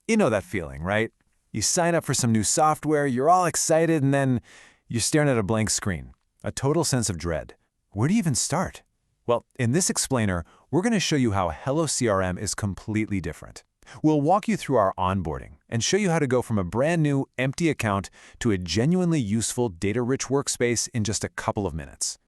You know that feeling, right? You sign up for some new software, you're all excited, and then you're staring at a blank screen. A total sense of dread. Where do you even start? Well, in this explainer, we're going to show you how HelloCRM is completely different. We'll walk you through our onboarding and show you how to go from a brand new, empty account to a genuinely useful, data-rich workspace in just a couple of minutes.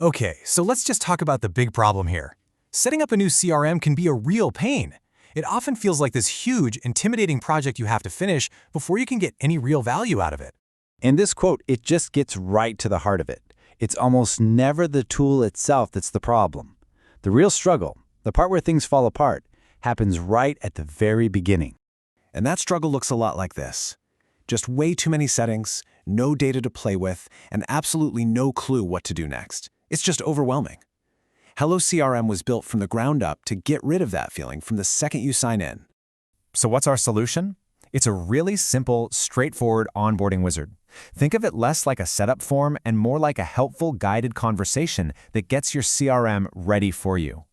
Okay, so let's just talk about the big problem here. Setting up a new CRM can be a real pain. It often feels like this huge, intimidating project you have to finish before you can get any real value out of it. In this quote, it just gets right to the heart of it. It's almost never the tool itself that's the problem. The real struggle, the part where things fall apart, happens right at the very beginning. And that struggle looks a lot like this. Just way too many settings, no data to play with, and absolutely no clue what to do next. It's just overwhelming. HelloCRM was built from the ground up to get rid of that feeling from the second you sign in. So what's our solution? It's a really simple, straightforward onboarding wizard. Think of it less like a setup form and more like a helpful guided conversation that gets your CRM ready for you.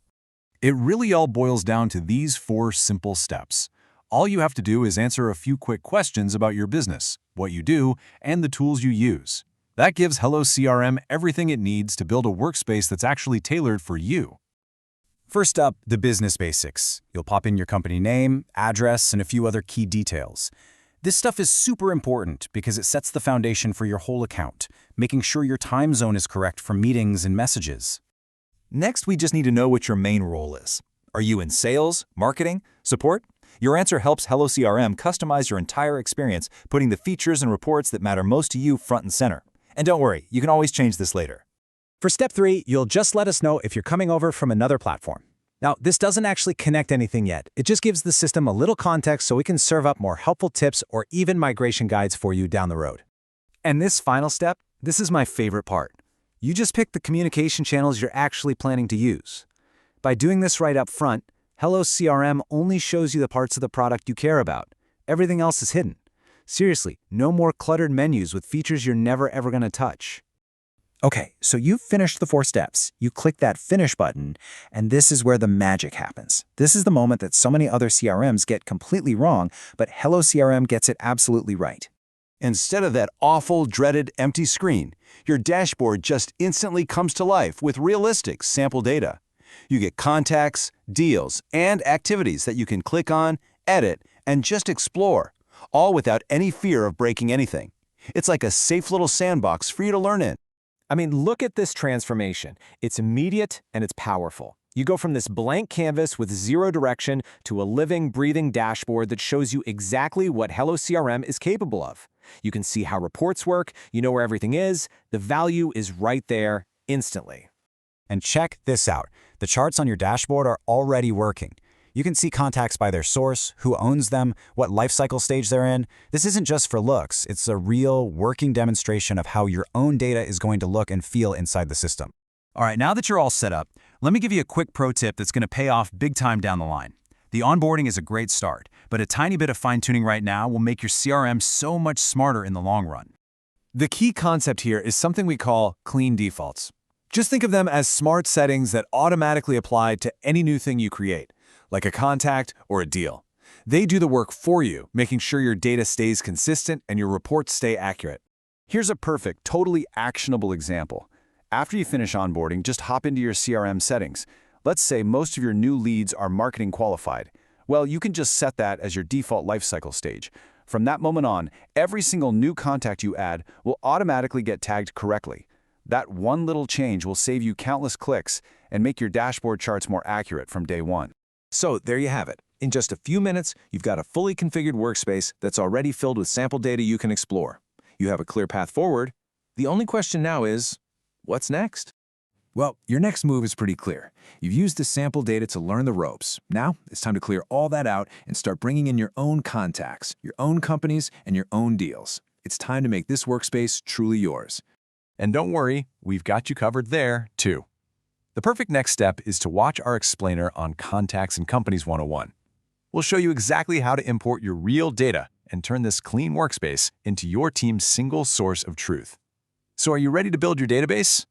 It really all boils down to these 4 simple steps. All you have to do is answer a few quick questions about your business, what you do, and the tools you use. That gives HelloCRM everything it needs to build a workspace that's actually tailored for you. First up, the business basics. You'll pop in your company name, address, and a few other key details. This stuff is super important because it sets the foundation for your whole account, making sure your time zone is correct for meetings and messages. Next, we just need to know what your main role is. Are you in sales, marketing, support? Your answer helps HelloCRM customize your entire experience, putting the features and reports that matter most to you front and center. And don't worry, you can always change this later. For step 3, you'll just let us know if you're coming over from another platform. Now, this doesn't actually connect anything yet. It just gives the system a little context so we can serve up more helpful tips or even migration guides for you down the road. And this final step, this is my favorite part. You just pick the communication channels you're actually planning to use. By doing this right up front, HelloCRM only shows you the parts of the product you care about. Everything else is hidden. Seriously, no more cluttered menus with features you're never ever going to touch. Okay, so you've finished the 4 steps. You click that Finish button, and this is where the magic happens. This is the moment that so many other CRMs get completely wrong, but HelloCRM gets it absolutely right. Instead of that awful, dreaded empty screen, your dashboard just instantly comes to life with realistic sample data. You get contacts, deals, and activities that you can click on, edit, and just explore, all without any fear of breaking anything. It's like a safe little sandbox for you to learn in. I mean, look at this transformation. It's immediate and it's powerful. You go from this blank canvas with zero direction to a living, breathing dashboard that shows you exactly what HelloCRM is capable of. You can see how reports work, you know where everything is, the value is right there instantly. And check this out. The charts on your dashboard are already working. You can see contacts by their source, who owns them, what lifecycle stage they're in. This isn't just for looks. It's a real, working demonstration of how your own data is going to look and feel inside the system. All right, now that you're all set up, let me give you a quick pro tip that's going to pay off big time down the line. The onboarding is a great start, but a tiny bit of fine-tuning right now will make your CRM so much smarter in the long run. The key concept here is something we call clean defaults. Just think of them as smart settings that automatically apply to any new thing you create, like a contact or a deal. They do the work for you, making sure your data stays consistent and your reports stay accurate. Here's a perfect, totally actionable example. After you finish onboarding, just hop into your CRM settings. Let's say most of your new leads are marketing qualified. Well, you can just set that as your default lifecycle stage. From that moment on, every single new contact you add will automatically get tagged correctly. That one little change will save you countless clicks and make your dashboard charts more accurate from day one. So there you have it. In just a few minutes, you've got a fully configured workspace that's already filled with sample data you can explore. You have a clear path forward. The only question now is, what's next? Well, your next move is pretty clear. You've used the sample data to learn the ropes. Now, it's time to clear all that out and start bringing in your own contacts, your own companies, and your own deals. It's time to make this workspace truly yours. And don't worry, we've got you covered there, too. The perfect next step is to watch our explainer on Contacts and Companies 101. We'll show you exactly how to import your real data and turn this clean workspace into your team's single source of truth. So are you ready to build your database?